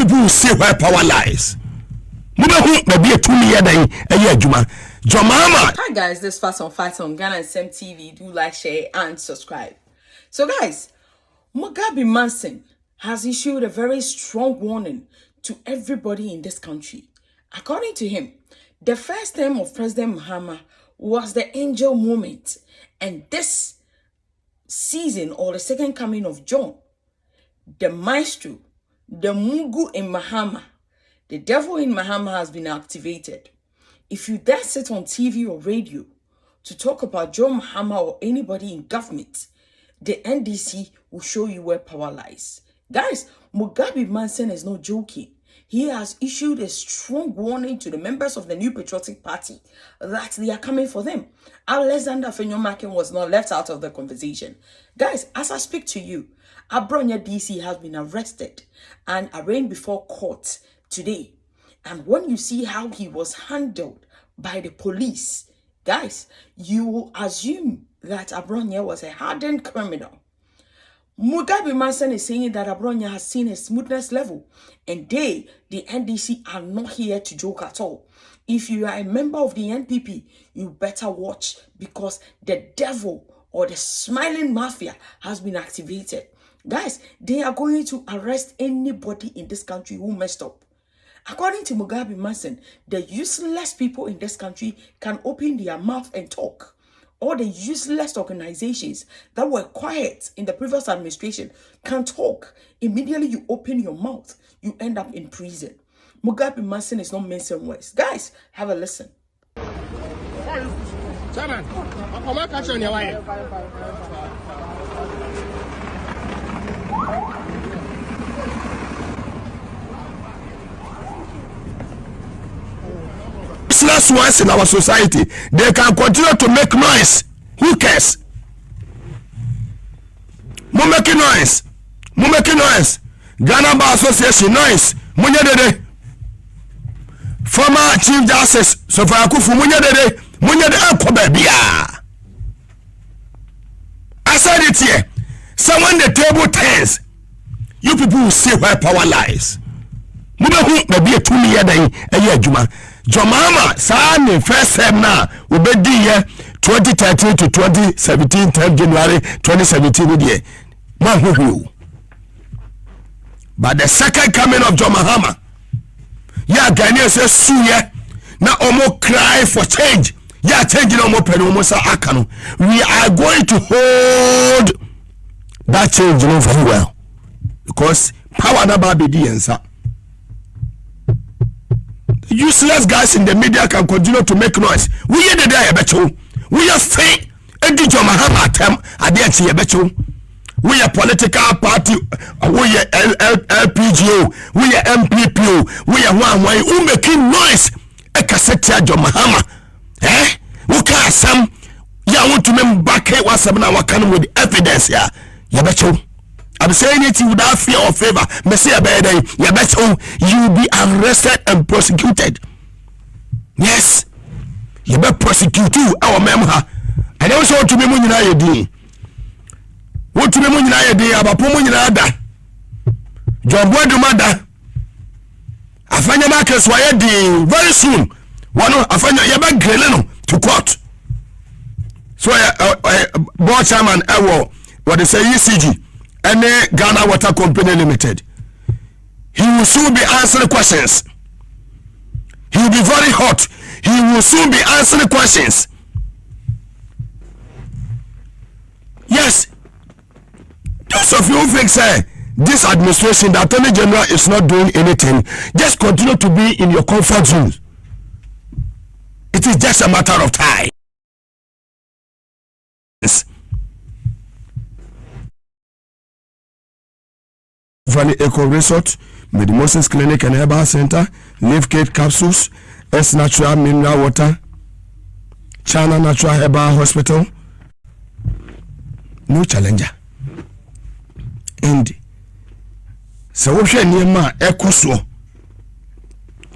people will see where power lies. Hi guys, this is Fast on Fight on Ghana and Sem TV. Do like, share, and subscribe. So guys, Mugabe Manse has issued a very strong warning to everybody in this country. According to him, the first term of President Mahama was the angel moment, and this season, or the second coming of John, the maestro, the Mugu in Mahama, the devil in Mahama has been activated. If you dare sit on TV or radio to talk about John Mahama or anybody in government, the NDC will show you where power lies. Guys, Mugabe Manse is not joking. He has issued a strong warning to the members of the New Patriotic Party that they are coming for them. Alexander Fenyomakin was not left out of the conversation. Guys, as I speak to you, Abronya DC has been arrested and arraigned before court today. And when you see how he was handled by the police, guys, you will assume that Abronya was a hardened criminal. Mugabe Manse is saying that Abronya has seen a smoothness level, and they, the NDC, are not here to joke at all. If you are a member of the NPP, you better watch, because the devil or the smiling mafia has been activated. Guys, they are going to arrest anybody in this country who messed up. According to Mugabe Manse, the useless people in this country can open their mouth and talk. All the useless organizations that were quiet in the previous administration can talk. Immediately you open your mouth, you end up in prison. Mugabe Manse is not mincing words. Guys, have a listen. Chairman, useless ones in our society, they can continue to make noise. Who cares? Mo making noise. Ghana Bar Association noise. Munyedede. Former Chief Justice Sofia Akufu munyedede. Akobebia. I said it here. So when the table turns, you people will see where power lies. Mubehu maybe a 2 year day a year Juma. Mahama Sani first time now will be the year 2013 to 2017, 10 January 2017 year. But the second coming of Mahama, yeah, Ghanaians say suya now almost cry for change. Yeah, changing almost penumosa akano. We are going to hold that change very well, because power never be the answer. Useless guys in the media can continue to make noise. We are the day becho. We are fake. Edi John Mahama tem adechi becho. We are political party. We are LPGO. We are MPPO. We are one who making noise. E kasete John Mahama. Who can some? Ya want to make back what some now can with evidence here. Ya becho. I'm saying it without fear or favor. Messiah Bede, you will be arrested and prosecuted. Yes. You be prosecuted our member. And also want to be munina yedi. Want to be munina yedi abapo munina da. John Boy Dumada. Afanya market swayedi very soon. One afanya yaba greleno to court. So board chairman what they say ECG. And Ghana Water Company Limited. He will soon be answering questions. He will be very hot. He will soon be answering questions. Yes. Those of you who think say this administration, the Attorney General is not doing anything, just continue to be in your comfort zone. It is just a matter of time. Valley Eco Resort, Medimosis Clinic and Herbal Center, Live Kate Capsules, S Natural Mineral Water, China Natural Herbal Hospital, no challenger. And so we shall near ma Ecoso.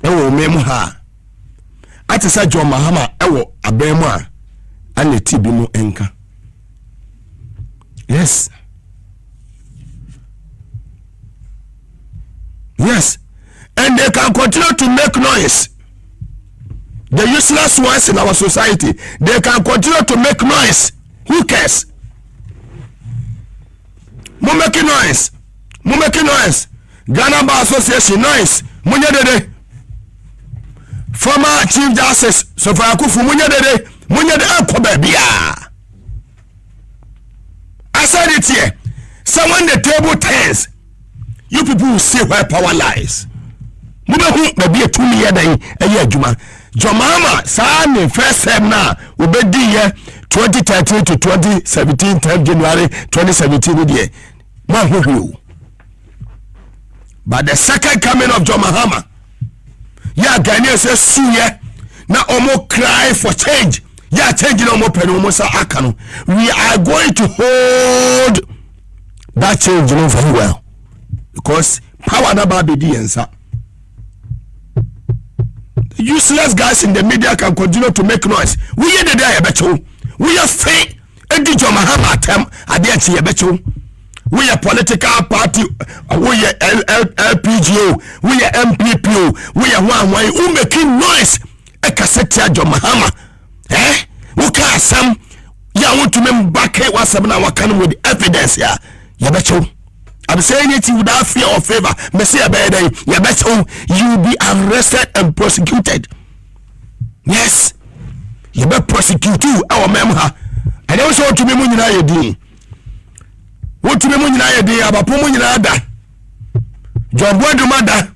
Ewo Memoha. At a John Mahama, Ewo Abema, and the Tibimu Enka. Yes. Yes, and they can continue to make noise. The useless ones in our society, they can continue to make noise. Who cares? Mo making noise. Mo making noise. Ghana Bar Association noise. Munye dede. Former Chief Justice Sofa Akufu munye dede. Munye dede kobe biya. I said it here. So when the table turns, you people will see where power lies. Mube hu baby a 2 year dan eye adwuma. Mahama sa ne first time na obedi ye 2013 to 2017 10 January 2017 die. Man who. But the second coming of Mahama, yeah, Ghanaians say suye na omo cry for change. Yeah, change no more pen almost akano. We are going to hold that change very well because power na ba be di ensa. Useless guys in the media can continue to make noise. We hear the day becho. We are fake. Edi Mahama atem ade a becho. We are political party. We are LPGO. We are MPPO. We are one who making noise. E kasete Mahama. Who can some? Ya want to remember back here what some now can with evidence ya. Ya becho. I'm saying it without fear or favor. Messiah Bede, you bet you will be arrested and prosecuted. Yes, you bet prosecute you, our member. I don't want to be munina yedi. What to be munina yedi? About munina da. John Boy do mada.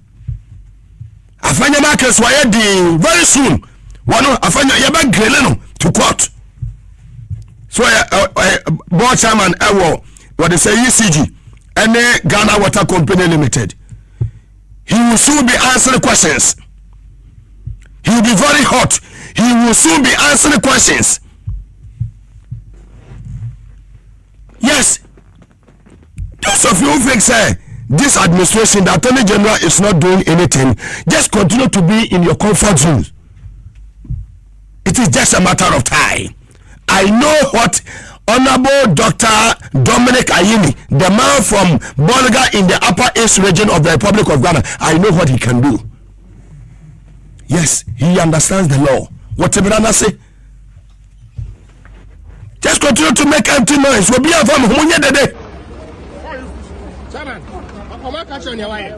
Afanya Marcus wayedi very soon. Wano afanya yaba greleno to court. So board chairman ewo what they say ECG. And Ghana Water Company Limited. He will soon be answering questions. He will be very hot. He will soon be answering questions. Yes. Those of you who think say this administration, the Attorney General is not doing anything, just continue to be in your comfort zone. It is just a matter of time. I know what Honorable Dr. Dominic Ayini, the man from Bolga in the Upper East region of the Republic of Ghana, I know what he can do. Yes, he understands the law. Whatever I say, just continue to make empty noise. We'll be a family. Chairman, I'm not catching your wife.